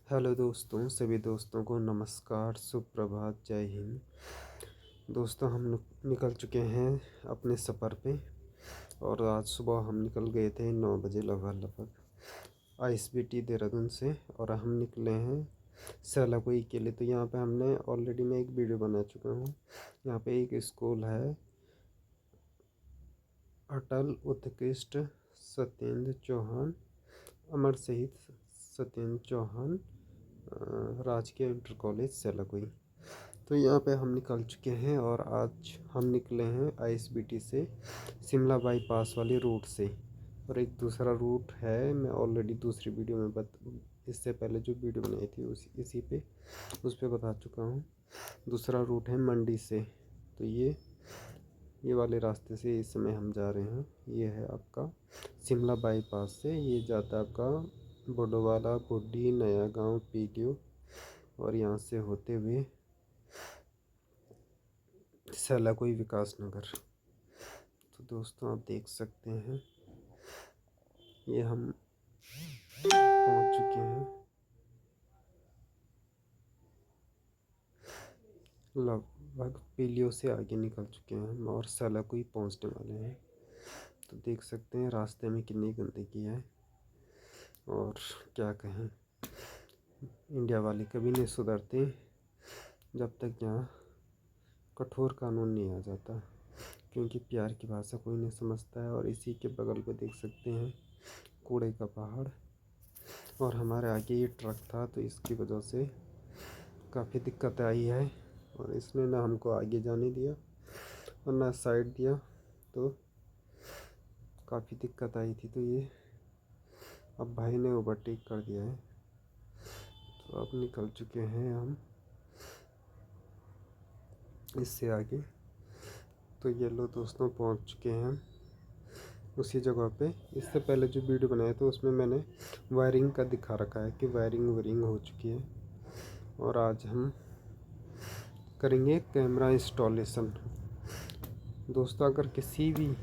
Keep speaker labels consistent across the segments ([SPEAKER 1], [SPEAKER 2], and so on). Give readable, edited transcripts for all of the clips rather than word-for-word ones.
[SPEAKER 1] Hello दोस्तों, सभी दोस्तों को नमस्कार, सुप्रभात, जय हिंद। दोस्तों, हम लोग निकल चुके हैं अपने सफ़र पे और आज सुबह हम निकल गए थे 9 बजे लगभग आईएसबीटी देहरादून से। और हम निकले हैं सेलाकुई के लिए। तो यहाँ पे हमने ऑलरेडी मैं एक वीडियो बना चुका हूँ। यहाँ पे एक स्कूल है, अटल उत्कृष्ट सत्येंद्र चौहान, अमर शहीद सत्येंद्र चौहान राजकीय इंटर कॉलेज सेलाकुई। तो यहाँ पे हम निकल चुके हैं और आज हम निकले हैं आईएसबीटी से शिमला बाईपास वाली रूट से। और एक दूसरा रूट है, मैं ऑलरेडी दूसरी वीडियो में इससे पहले जो वीडियो बनाई थी इसी पे उस पे बता चुका हूँ। दूसरा रूट है मंडी से। तो ये वाले रास्ते से इस समय हम जा रहे हैं। ये है आपका शिमला बाईपास से, ये जाता है आपका बोडोवाला, बुड्डी, नया गांव, पीडियो और यहाँ से होते हुए सेलाकुई विकास नगर। तो दोस्तों, आप देख सकते हैं ये हम पहुंच चुके हैं, लगभग पीलियो से आगे निकल चुके हैं हम और सेलाकुई पहुंचने वाले हैं। तो देख सकते हैं रास्ते में कितनी गंदगी है और क्या कहें, इंडिया वाले कभी नहीं सुधरते जब तक यहाँ कठोर कानून नहीं आ जाता, क्योंकि प्यार की भाषा कोई नहीं समझता है। और इसी के बगल पे देख सकते हैं कूड़े का पहाड़ और हमारे आगे ये ट्रक था, तो इसकी वजह से काफ़ी दिक्कत आई है और इसने ना हमको आगे जाने दिया और ना साइड दिया, तो काफ़ी दिक्कत आई थी। तो ये अब भाई ने ओवरटेक कर दिया है, तो अब निकल चुके हैं हम इससे आगे। तो ये लो दोस्तों, पहुंच चुके हैं हम उसी जगह पे। इससे पहले जो वीडियो बनाया था उसमें मैंने वायरिंग का दिखा रखा है कि वायरिंग हो चुकी है। और आज हम करेंगे कैमरा इंस्टॉलेशन। दोस्तों, अगर किसी भी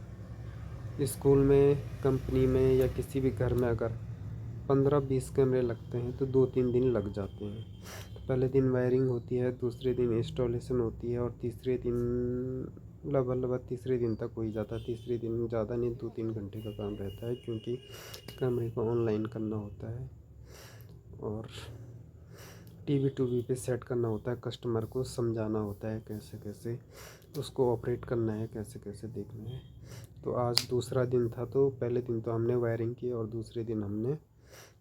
[SPEAKER 1] स्कूल में, कंपनी में या किसी भी घर में अगर 15-20 कैमरे लगते हैं तो 2-3 दिन लग जाते हैं। तो पहले दिन वायरिंग होती है, दूसरे दिन इंस्टॉलेशन होती है और तीसरे दिन लगभग तीसरे दिन तक हो ही जाता है। तीसरे दिन ज़्यादा नहीं, 2-3 घंटे का काम रहता है, क्योंकि कैमरे को ऑनलाइन करना होता है और टीवी टूवी पे सेट करना होता है, कस्टमर को समझाना होता है कैसे कैसे उसको ऑपरेट करना है, कैसे कैसे देखना है। तो आज दूसरा दिन था, तो पहले दिन तो हमने वायरिंग की और दूसरे दिन हमने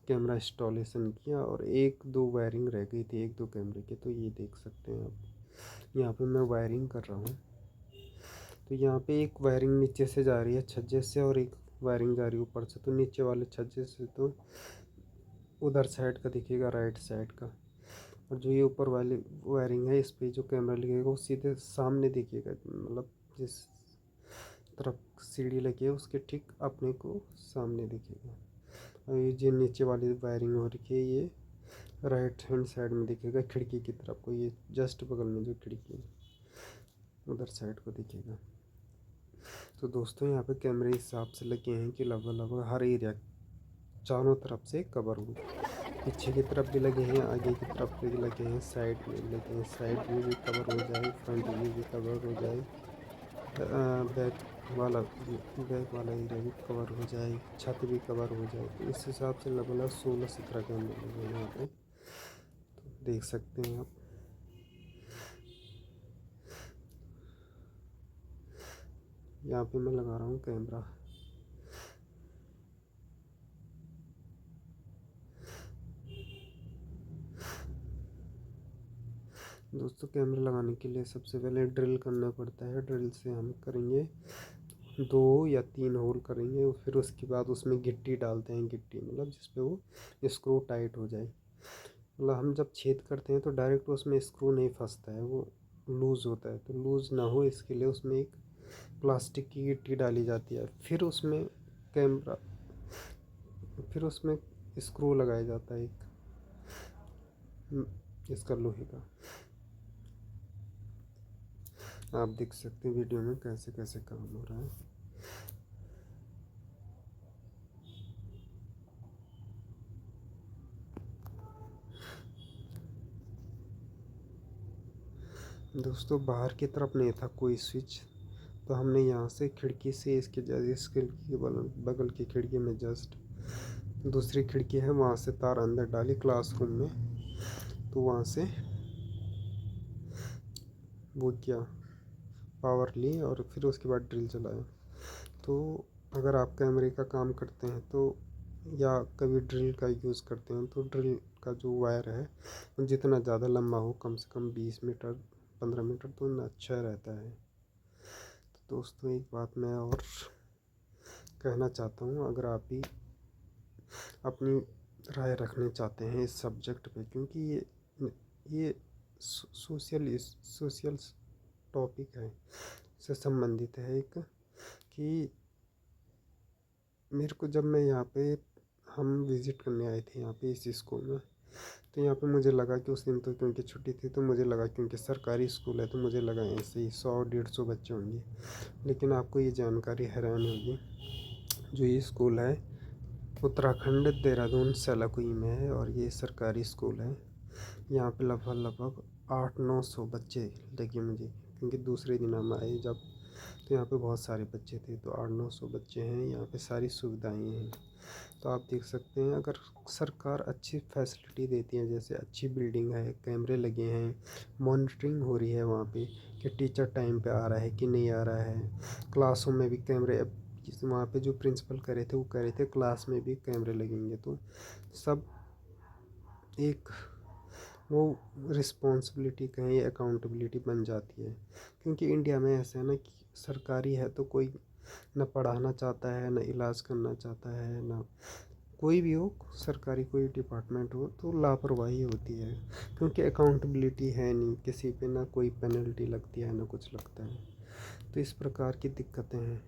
[SPEAKER 1] कैमरा इंस्टॉलेशन किया और 1-2 वायरिंग रह गई थी, 1-2 कैमरे के। तो ये देख सकते हैं आप, यहाँ पे मैं वायरिंग कर रहा हूँ। तो यहाँ पे एक वायरिंग नीचे से जा रही है छज्जे से और एक वायरिंग जा रही है ऊपर से। तो नीचे वाले छज्जे से तो उधर साइड का दिखेगा, राइट साइड का। और जो ये ऊपर वाली वायरिंग है, इस पे जो कैमरा लगेगा वो सीधे सामने दिखेगा, मतलब जिस तरफ सीढ़ी लगी है उसके ठीक अपने को सामने दिखेगा। और ये जो नीचे वाली वायरिंग हो रखी है ये राइट हैंड साइड में दिखेगा, खिड़की की तरफ को। ये जस्ट बगल में जो खिड़की है उधर साइड को दिखेगा। तो दोस्तों, यहाँ पे कैमरे इस हिसाब से लगे हैं कि लगभग हर एरिया चारों तरफ से कवर हो। पीछे की तरफ भी लगे हैं, आगे की तरफ भी लगे हैं, साइड में लगे हैं। साइड व्यू भी कवर हो जाए, फ्रंट व्यू भी कवर हो जाए, बैक वाला एरिया भी कवर हो जाए, छत भी कवर हो जाए। तो इस हिसाब से लगभग 16-17 कैमरे लगे हैं यहाँ पे, तो देख सकते हैं आप। यहाँ पे मैं लगा रहा हूँ कैमरा। दोस्तों, कैमरा लगाने के लिए सबसे पहले ड्रिल करना पड़ता है। ड्रिल से हम करेंगे 2 या 3 होल करेंगे, फिर उसके बाद उसमें गिट्टी डालते हैं। गिट्टी मतलब जिस पे वो स्क्रू टाइट हो जाए। मतलब हम जब छेद करते हैं तो डायरेक्ट उसमें स्क्रू नहीं फंसता है, वो लूज़ होता है। तो लूज़ ना हो इसके लिए उसमें एक प्लास्टिक की गिट्टी डाली जाती है। कैमरा फिर उसमें स्क्रू लगाया जाता है एक इसका लोहे का। आप देख सकते हैं वीडियो में कैसे कैसे काम हो रहा है। दोस्तों बाहर की तरफ नहीं था कोई स्विच, तो हमने यहाँ से खिड़की से इस खिड़की के बगल की खिड़की में जस्ट दूसरी खिड़की है, वहाँ से तार अंदर डाली क्लासरूम में, तो वहाँ से वो किया, पावर ली और फिर उसके बाद ड्रिल चलाया। तो अगर आप कैमरे का काम करते हैं तो या कभी ड्रिल का यूज़ करते हैं तो ड्रिल का जो वायर है वो जितना ज़्यादा लंबा हो, कम से कम 20 मीटर 15 मीटर, तो उतना अच्छा रहता है। तो दोस्तों एक बात मैं और कहना चाहता हूँ, अगर आप भी अपनी राय रखना चाहते हैं इस सब्जेक्ट पे, क्योंकि ये सोशल टॉपिक है, से संबंधित है एक, कि मेरे को जब मैं यहाँ पे हम विज़िट करने आए थे यहाँ पे इस स्कूल में, तो यहाँ पे मुझे लगा कि उस दिन तो क्योंकि छुट्टी थी, तो मुझे लगा क्योंकि सरकारी स्कूल है तो मुझे लगा ऐसे ही 100-150 बच्चे होंगे। लेकिन आपको ये जानकारी हैरान होगी, जो ये स्कूल है उत्तराखंड देहरादून सेलाकुई में है और ये सरकारी स्कूल है। यहाँ पे लगभग 800-900 बच्चे लगे मुझे, क्योंकि दूसरे दिन हम आए जब, तो यहाँ पे बहुत सारे बच्चे थे, तो 800-900 बच्चे हैं। यहाँ पे सारी सुविधाएं हैं, तो आप देख सकते हैं अगर सरकार अच्छी फैसिलिटी देती है, जैसे अच्छी बिल्डिंग है, कैमरे लगे हैं, मॉनिटरिंग हो रही है वहाँ पे कि टीचर टाइम पे आ रहा है कि नहीं आ रहा है, क्लासरूम में भी कैमरे, वहाँ पे जो प्रिंसिपल कह रहे थे वो कह रहे थे क्लास में भी कैमरे लगेंगे, तो सब एक वो रिस्पॉन्सिबिलिटी कहें, अकाउंटेबिलिटी बन जाती है। क्योंकि इंडिया में ऐसा है ना कि सरकारी है तो कोई ना पढ़ाना चाहता है, ना इलाज करना चाहता है, ना कोई भी हो, सरकारी कोई डिपार्टमेंट हो तो लापरवाही होती है, क्योंकि अकाउंटेबिलिटी है नहीं किसी पे, ना कोई पेनल्टी लगती है ना कुछ लगता है। तो इस प्रकार की दिक्कतें हैं।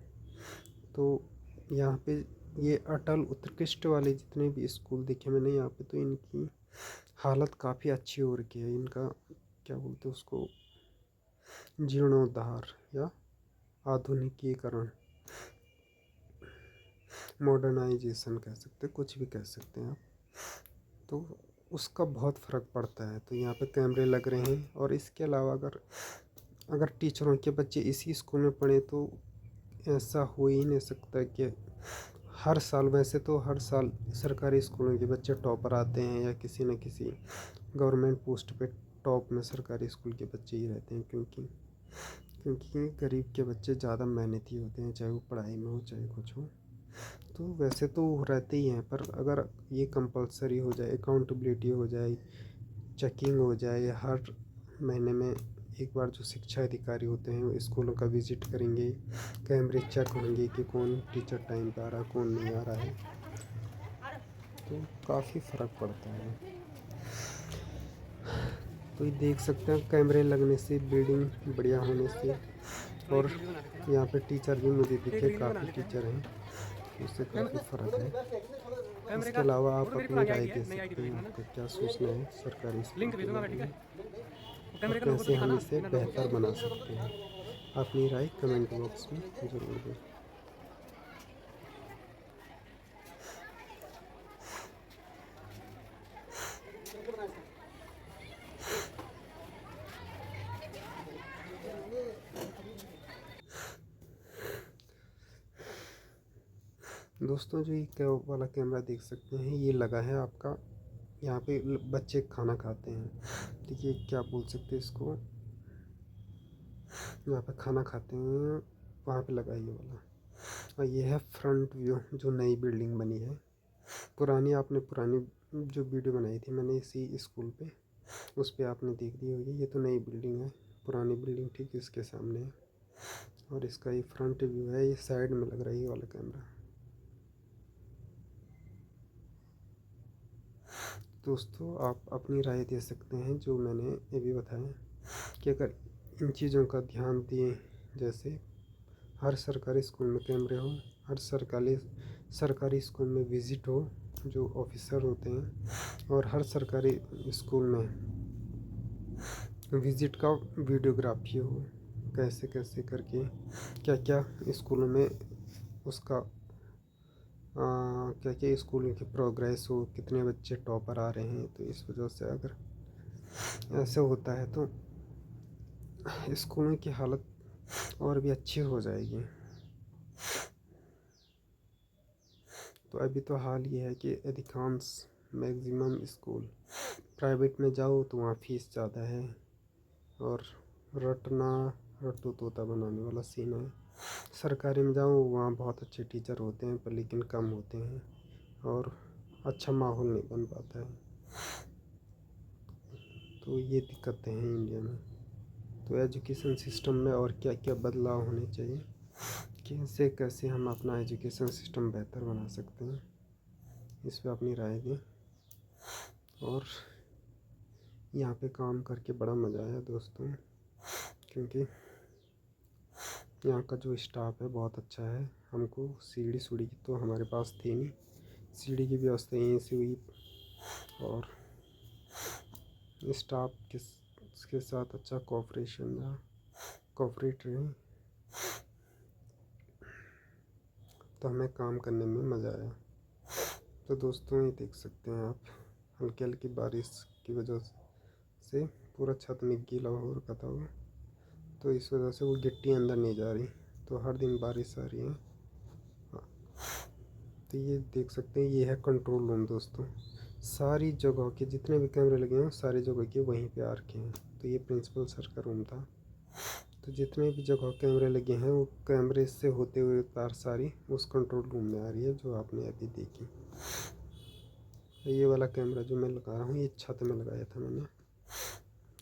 [SPEAKER 1] तो यहाँ पे ये अटल उत्कृष्ट वाले जितने भी स्कूल देखे मैंने यहाँ पे, तो इनकी हालत काफ़ी अच्छी हो रखी है। इनका क्या बोलते हैं उसको, जीर्णोद्धार या आधुनिकीकरण, मॉडर्नाइजेशन कह सकते हैं, कुछ भी कह सकते हैं आप, तो उसका बहुत फ़र्क पड़ता है। तो यहाँ पे कैमरे लग रहे हैं, और इसके अलावा अगर अगर टीचरों के बच्चे इसी स्कूल में पढ़े तो ऐसा हो ही नहीं सकता कि हर साल, वैसे तो हर साल सरकारी स्कूलों के बच्चे टॉपर आते हैं या किसी न किसी गवर्नमेंट पोस्ट पे टॉप में सरकारी स्कूल के बच्चे ही रहते हैं, क्योंकि गरीब के बच्चे ज़्यादा मेहनती होते हैं, चाहे वो पढ़ाई में हो चाहे कुछ हो। तो वैसे तो रहते ही हैं, पर अगर ये कंपलसरी हो जाए, अकाउंटेबिलिटी हो जाए, चेकिंग हो जाए, हर महीने में एक बार जो शिक्षा अधिकारी होते हैं वो स्कूलों का विज़िट करेंगे, कैमरे चेक होंगे कि कौन टीचर टाइम पे आ रहा है कौन नहीं आ रहा है, तो काफ़ी फ़र्क पड़ता है। तो ये देख सकते हैं कैमरे लगने से, बिल्डिंग बढ़िया होने से, और यहाँ पे टीचर भी मुझे दिखे, काफ़ी टीचर हैं, उससे काफ़ी फ़र्क है। इसके अलावा आप अपनी राय दे सकते हैं, आपका क्या सोचना है सरकारी स्कूल के बारे में, और कैसे हम इसे बेहतर बना सकते हैं। अपनी राय कमेंट बॉक्स में ज़रूर दें। दोस्तों जो ये वाला कैमरा देख सकते हैं, ये लगा है आपका, यहाँ पे बच्चे खाना खाते हैं, देखिए क्या बोल सकते हैं इसको, यहाँ पे खाना खाते हैं, वहाँ पे लगा ये वाला। और ये है फ्रंट व्यू जो नई बिल्डिंग बनी है। पुरानी जो वीडियो बनाई थी मैंने इसी स्कूल पे, उस पर आपने देख ली होगी। ये तो नई बिल्डिंग है, पुरानी बिल्डिंग ठीक इसके सामने है, और इसका ये फ्रंट व्यू है, ये साइड में लग रहा है ये वाला कैमरा। दोस्तों आप अपनी राय दे सकते हैं, जो मैंने ये भी बताया कि अगर इन चीज़ों का ध्यान दिए, जैसे हर सरकारी स्कूल में कैमरे हो, हर सरकारी स्कूल में विज़िट हो जो ऑफिसर होते हैं, और हर सरकारी स्कूल में विज़िट का वीडियोग्राफी हो, कैसे कैसे करके क्या क्या स्कूलों में उसका क्या क्या स्कूलों की प्रोग्रेस हो, कितने बच्चे टॉपर आ रहे हैं। तो इस वजह से अगर ऐसे होता है तो स्कूलों की हालत और भी अच्छी हो जाएगी। तो अभी तो हाल ये है कि अधिकांश मैक्सिमम स्कूल प्राइवेट में जाओ तो वहाँ फीस ज़्यादा है और रटना रट्टू तोता बनाने वाला सीन है। सरकारी में जाओ वहाँ बहुत अच्छे टीचर होते हैं पर लेकिन कम होते हैं और अच्छा माहौल नहीं बन पाता है। तो ये दिक्कतें हैं इंडिया में। तो एजुकेशन सिस्टम में और क्या क्या बदलाव होने चाहिए, कैसे कैसे हम अपना एजुकेशन सिस्टम बेहतर बना सकते हैं, इस पर अपनी राय दें। और यहाँ पे काम करके बड़ा मज़ा आया दोस्तों, क्योंकि यहाँ का जो स्टाफ है बहुत अच्छा है। हमको सीढ़ी सूढ़ी की तो हमारे पास थी नहीं, सीढ़ी की व्यवस्था यहीं से हुई और स्टाफ के साथ अच्छा कोऑपरेशन रहा, कोऑपरेट रहे, तो हमें काम करने में मज़ा आया। तो दोस्तों ये देख सकते हैं आप, हल्की हल्की बारिश की वजह से पूरा छत में गीला हो रखा था वो, तो इस वजह से वो गिट्टी अंदर नहीं जा रही। तो हर दिन बारिश आ रही है। तो ये देख सकते हैं, ये है कंट्रोल रूम दोस्तों। सारी जगह के जितने भी कैमरे लगे हैं सारी जगह के वहीं पे आ रखे हैं। तो ये प्रिंसिपल सर का रूम था। तो जितने भी जगह कैमरे लगे हैं वो कैमरे से होते हुए तार सारी उस कंट्रोल रूम में आ रही है जो आपने अभी देखी। ये वाला कैमरा जो मैं लगा रहा हूँ ये छत में लगाया था मैंने,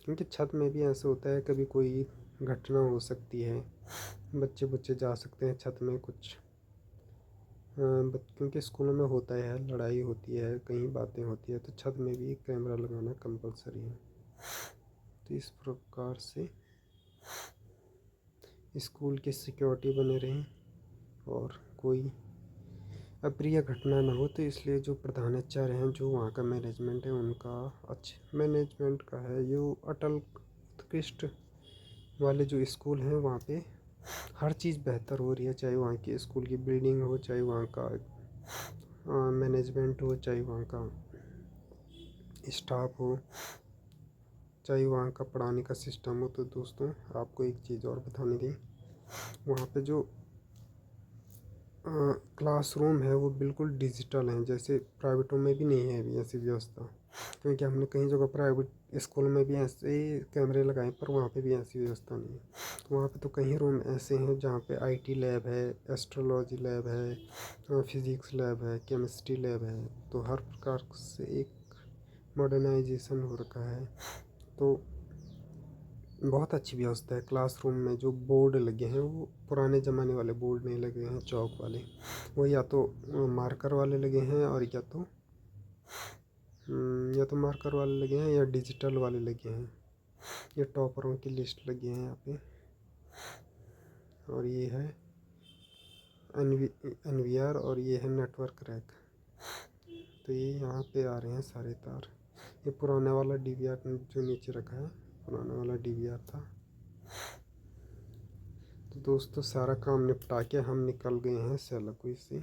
[SPEAKER 1] क्योंकि छत में भी ऐसा होता है कभी कोई घटना हो सकती है, बच्चे जा सकते हैं छत में कुछ क्योंकि स्कूलों में होता है, लड़ाई होती है, कहीं बातें होती है, तो छत में भी कैमरा लगाना कंपलसरी है। तो इस प्रकार से स्कूल की सिक्योरिटी बने रहें और कोई अप्रिय घटना ना हो। तो इसलिए जो प्रधानाचार्य हैं, जो वहाँ का मैनेजमेंट है, उनका अच्छे मैनेजमेंट का है। जो अटल उत्कृष्ट वाले जो स्कूल हैं वहाँ पे हर चीज़ बेहतर हो रही है, चाहे वहाँ की स्कूल की बिल्डिंग हो, चाहे वहाँ का मैनेजमेंट हो, चाहे वहाँ का स्टाफ हो, चाहे वहाँ का पढ़ाने का सिस्टम हो। तो दोस्तों आपको एक चीज़ और बतानी थी, वहाँ पे जो क्लासरूम है वो बिल्कुल डिजिटल हैं, जैसे प्राइवेटों में भी नहीं है अभी ऐसी व्यवस्था। क्योंकि हमने कई जगह प्राइवेट स्कूल में भी ऐसे कैमरे लगाए पर वहाँ पे भी ऐसी व्यवस्था नहीं है। तो वहाँ पे तो कई रूम ऐसे हैं जहाँ पे आईटी लैब है, एस्ट्रोलॉजी लैब है, फिज़िक्स लैब है, केमिस्ट्री लैब है। तो हर प्रकार से एक मॉडर्नाइजेशन हो रखा है। तो बहुत अच्छी व्यवस्था है। क्लासरूम में जो बोर्ड लगे हैं वो पुराने ज़माने वाले बोर्ड नहीं लगे हैं, चौक वाले, वो या तो मार्कर वाले लगे हैं और या तो मार्कर वाले लगे हैं या डिजिटल वाले लगे हैं। ये टॉपरों की लिस्ट लगी है यहाँ पे। और ये है NVR और ये है नेटवर्क रैक। तो ये यहाँ पे आ रहे हैं सारे तार। ये पुराना वाला DVR जो नीचे रखा है, पुराना वाला DVR था। तो दोस्तों सारा काम निपटा के हम निकल गए हैं सेलाकुई से।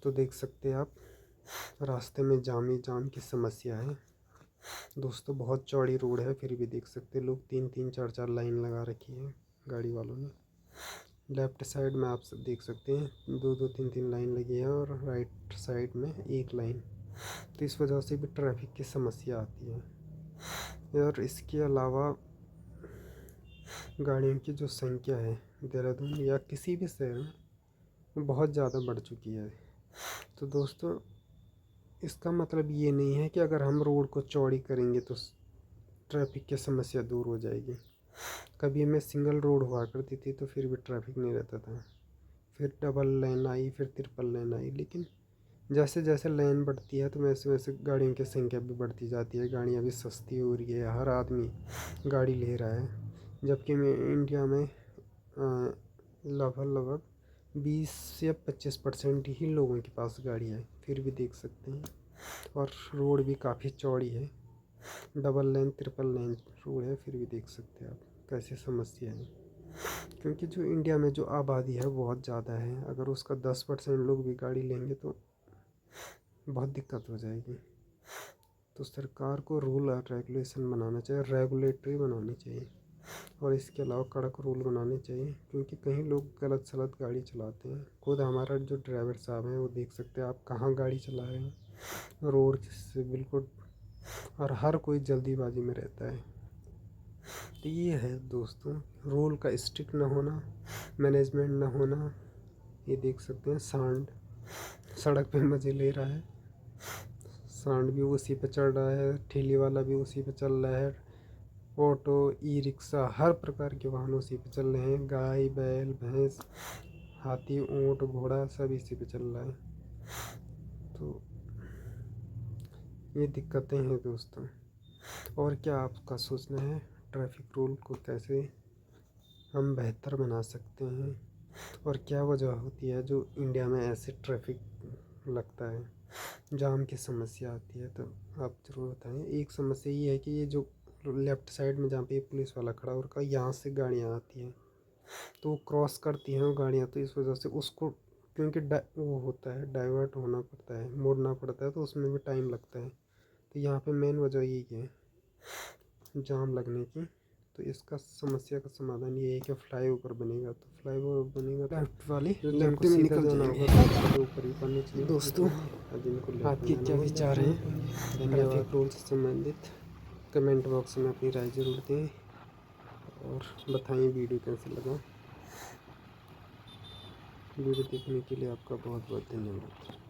[SPEAKER 1] तो देख सकते हैं आप, रास्ते में जाम की समस्या है दोस्तों। बहुत चौड़ी रोड है, फिर भी देख सकते हैं लोग 3-3 4-4 लाइन लगा रखी है गाड़ी वालों ने। लेफ़्ट साइड में आप सब देख सकते हैं 2-2 3-3 लाइन लगी है और राइट साइड में एक लाइन। तो इस वजह से भी ट्रैफिक की समस्या आती है। और इसके अलावा गाड़ियों की जो संख्या है देहरादून या किसी भी शहर में वो बहुत ज़्यादा बढ़ चुकी है। तो दोस्तों इसका मतलब ये नहीं है कि अगर हम रोड को चौड़ी करेंगे तो ट्रैफिक की समस्या दूर हो जाएगी। कभी हमें सिंगल रोड हुआ करती थी तो फिर भी ट्रैफिक नहीं रहता था, फिर डबल लेन आई, फिर ट्रिपल लेन आई। लेकिन जैसे जैसे लेन बढ़ती है तो वैसे वैसे गाड़ियों की संख्या भी बढ़ती जाती है, गाड़ियाँ भी सस्ती हो रही है, हर आदमी गाड़ी ले रहा है। जबकि इंडिया में लगभग 20 या 25% ही लोगों के पास गाड़ी है, फिर भी देख सकते हैं। और रोड भी काफ़ी चौड़ी है, double lane triple lane road है, फिर भी देख सकते हैं आप कैसी समस्या है। क्योंकि जो इंडिया में जो आबादी है बहुत ज़्यादा है, अगर उसका 10% लोग भी गाड़ी लेंगे तो बहुत दिक्कत हो जाएगी। तो सरकार को रूल और रेगुलेशन बनाना चाहिए, रेगुलेटरी बनानी चाहिए और इसके अलावा कड़क रूल बनाने चाहिए, क्योंकि कहीं लोग गलत सलत गाड़ी चलाते हैं। खुद हमारा जो ड्राइवर साहब हैं वो देख सकते हैं आप कहाँ गाड़ी चला रहे हैं, रोड से बिल्कुल, और हर कोई जल्दीबाजी में रहता है। तो ये है दोस्तों, रूल का स्ट्रिक्ट ना होना, मैनेजमेंट ना होना। ये देख सकते हैं सांड सड़क पे मज़े ले रहा है, सांड भी उसी पे चढ़ रहा है, ठेली वाला भी उसी पे चल रहा है, ऑटो, ई रिक्शा, हर प्रकार के वाहन उसी पे चल रहे हैं, गाय बैल भैंस हाथी ऊँट घोड़ा सब इसी पे चल रहा है। तो ये दिक्कतें हैं दोस्तों। और क्या आपका सोचना है ट्रैफिक रूल को कैसे हम बेहतर बना सकते हैं, और क्या वजह होती है जो इंडिया में ऐसे ट्रैफिक लगता है, जाम की समस्या आती है, तो आप ज़रूर बताएं। एक समस्या ये है कि ये जो लेफ़्ट साइड में जहाँ पे पुलिस वाला खड़ा हो रखा है, यहाँ से गाड़ियाँ आती हैं तो वो क्रॉस करती हैं वो गाड़ियाँ, तो इस वजह से उसको, क्योंकि वो होता है डाइवर्ट होना पड़ता है, मोड़ना पड़ता है, तो उसमें भी टाइम लगता है। तो यहाँ पे मेन वजह यही है जाम लगने की। तो इसका समस्या का समाधान ये है कि फ्लाईओवर बनेगा, तो फ्लाईओवर बनेगा लेफ्ट वाली लेफ्ट में निकल जाना होगा, तो ऊपर ही करनी चाहिए। दोस्तों आपके क्या विचार हैं ट्रैफिक रूल से संबंधित, कमेंट बॉक्स में अपनी राय जरूर दें और बताएं वीडियो कैसे लगा। वीडियो देखने के लिए आपका बहुत बहुत धन्यवाद।